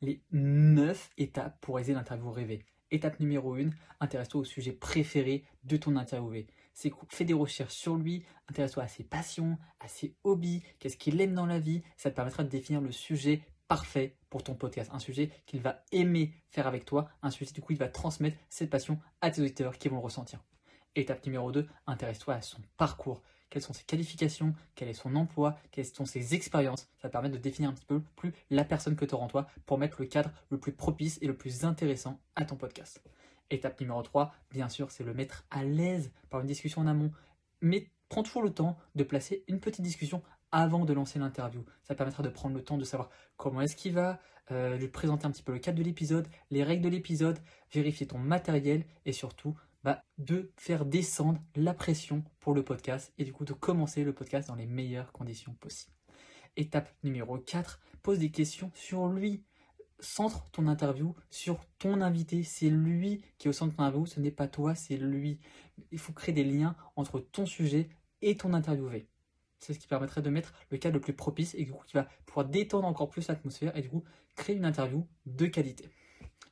les 9 étapes pour réaliser l'interview rêvée. Étape numéro 1, intéresse-toi au sujet préféré de ton interviewé. Fais des recherches sur lui, intéresse-toi à ses passions, à ses hobbies, qu'est-ce qu'il aime dans la vie. Ça te permettra de définir le sujet parfait pour ton podcast. Un sujet qu'il va aimer faire avec toi, un sujet du coup il va transmettre cette passion à tes auditeurs qui vont le ressentir. Étape numéro 2, intéresse-toi à son parcours. Quelles sont ses qualifications, quel est son emploi, quelles sont ses expériences. Ça te permet de définir un petit peu plus la personne que tu auras en toi pour mettre le cadre le plus propice et le plus intéressant à ton podcast. Étape numéro 3, bien sûr, c'est le mettre à l'aise par une discussion en amont. Mais prends toujours le temps de placer une petite discussion avant de lancer l'interview. Ça permettra de prendre le temps de savoir comment est-ce qu'il va, lui présenter un petit peu le cadre de l'épisode, les règles de l'épisode, vérifier ton matériel et surtout de faire descendre la pression pour le podcast et du coup de commencer le podcast dans les meilleures conditions possibles. Étape numéro 4, pose des questions sur lui. Centre ton interview sur ton invité. C'est lui qui est au centre de ton interview, ce n'est pas toi, c'est lui. Il faut créer des liens entre ton sujet et ton interviewé. C'est ce qui permettrait de mettre le cadre le plus propice et du coup qui va pouvoir détendre encore plus l'atmosphère et du coup créer une interview de qualité.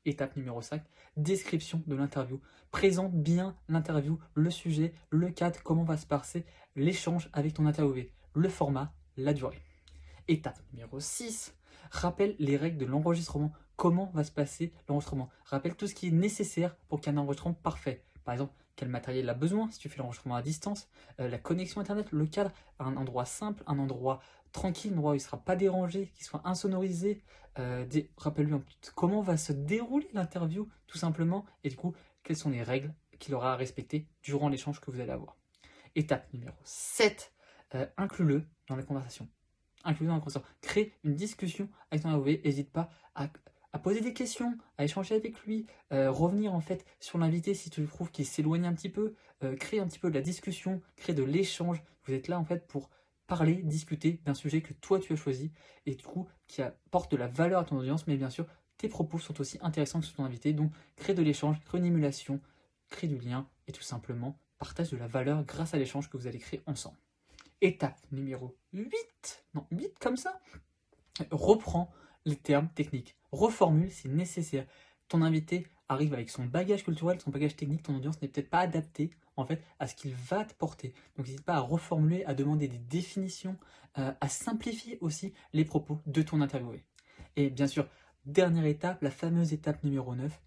Étape numéro 5, description de l'interview. Présente bien l'interview, le sujet, le cadre, comment va se passer l'échange avec ton interviewé, le format, la durée. Étape numéro 6, rappelle les règles de l'enregistrement. Comment va se passer l'enregistrement? Rappelle tout ce qui est nécessaire pour qu'il y ait un enregistrement parfait. Par exemple, quel matériel il a besoin si tu fais l'enregistrement à distance, la connexion internet, le cadre, un endroit simple, un endroit tranquille, un endroit où il ne sera pas dérangé, qu'il soit insonorisé. Rappelle-lui un peu comment va se dérouler l'interview, tout simplement, et du coup, quelles sont les règles qu'il aura à respecter durant l'échange que vous allez avoir. Étape numéro 7, inclus-le dans la conversation. Inclus-le dans la conversation. Crée une discussion avec ton interviewé, n'hésite pas à poser des questions, à échanger avec lui, revenir en fait sur l'invité si tu trouves qu'il s'éloigne un petit peu, créer un petit peu de la discussion, créer de l'échange. Vous êtes là en fait pour parler, discuter d'un sujet que toi tu as choisi et du coup qui apporte de la valeur à ton audience, mais bien sûr tes propos sont aussi intéressants que ceux de ton invité, donc crée de l'échange, crée une émulation, crée du lien et tout simplement partage de la valeur grâce à l'échange que vous allez créer ensemble. Étape numéro 8, non 8 comme ça, reprends les termes techniques, reformule si nécessaire. Ton invité arrive avec son bagage culturel, son bagage technique, ton audience n'est peut-être pas adaptée en fait à ce qu'il va te porter. Donc n'hésite pas à reformuler, à demander des définitions, à simplifier aussi les propos de ton interviewé. Et bien sûr, dernière étape, la fameuse étape numéro 9,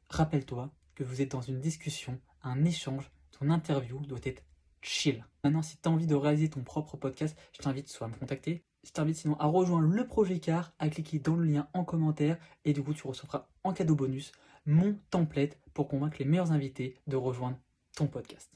rappelle-toi que vous êtes dans une discussion, un échange, ton interview doit être chill. Maintenant, si tu as envie de réaliser ton propre podcast, je t'invite soit à me contacter, je t'invite sinon à rejoindre le projet CAR, à cliquer dans le lien en commentaire et du coup tu recevras en cadeau bonus mon template pour convaincre les meilleurs invités de rejoindre ton podcast.